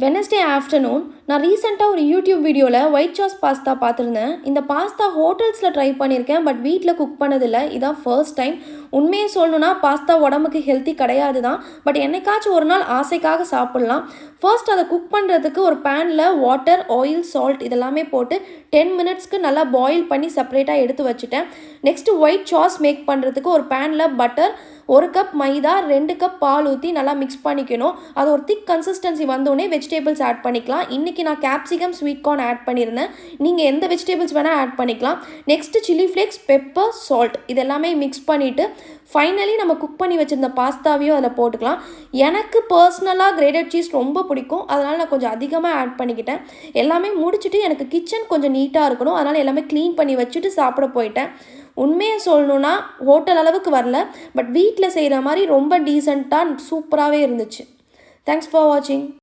Wednesday afternoon நான் ரீசெண்டாக ஒரு யூடியூப் வீடியோவில் ஒயிட் சாஸ் பாஸ்தா பார்த்துருந்தேன். இந்த பாஸ்தா ஹோட்டல்ஸில் ட்ரை பண்ணியிருக்கேன், பட் வீட்டில் குக் பண்ணதில்லை. இதான் ஃபர்ஸ்ட் டைம். உண்மையை சொல்லணுன்னா பாஸ்தா உடம்புக்கு ஹெல்த்தி கிடையாது தான், பட் என்னைக்காச்சும் ஒரு நாள் ஆசைக்காக சாப்பிட்லாம். ஃபர்ஸ்ட் அதை குக் பண்ணுறதுக்கு ஒரு பேனில் வாட்டர், ஆயில், சால்ட் இதெல்லாமே போட்டு 10 மினிட்ஸ்க்கு நல்லா பாயில் பண்ணி செப்பரேட்டாக எடுத்து வச்சுட்டேன். நெக்ஸ்ட்டு ஒயிட் சாஸ் மேக் பண்ணுறதுக்கு ஒரு பேனில் பட்டர், 1 கப் மைதா, 2 கப் பால் ஊற்றி நல்லா மிக்ஸ் பண்ணிக்கணும். அது ஒரு திக் கன்சிஸ்டன்சி வந்தோடனே வெஜிடபிள்ஸ் ஆட் பண்ணிக்கலாம். இன்றைக்கி நான் கேப்சிகம், ஸ்வீட் கார்ன் ஆட் பண்ணியிருந்தேன். நீங்கள் எந்த வெஜிடபிள்ஸ் வேணால் ஆட் பண்ணிக்கலாம். Next chilli flakes, pepper, salt இதெல்லாமே மிக்ஸ் பண்ணிவிட்டு ஃபைனலி நம்ம குக் பண்ணி வச்சுருந்த பாஸ்தாவையும் அதில் போட்டுக்கலாம். எனக்கு பர்சனலாக கிரேட்டட் சீஸ் ரொம்ப பிடிக்கும், அதனால் நான் கொஞ்சம் அதிகமாக ஆட் பண்ணிக்கிட்டேன். எல்லாமே முடிச்சுட்டு எனக்கு கிச்சன் கொஞ்சம் நீட்டாக இருக்கணும், அதனால் எல்லாமே க்ளீன் பண்ணி வச்சுட்டு சாப்பிட போயிட்டேன். உண்மையை சொல்லணுன்னா ஹோட்டல் அளவுக்கு வரல, பட் வீட்டில் செய்கிற மாதிரி ரொம்ப டீசெண்டாக சூப்பராகவே இருந்துச்சு. தேங்க்ஸ் ஃபார் வாட்சிங்.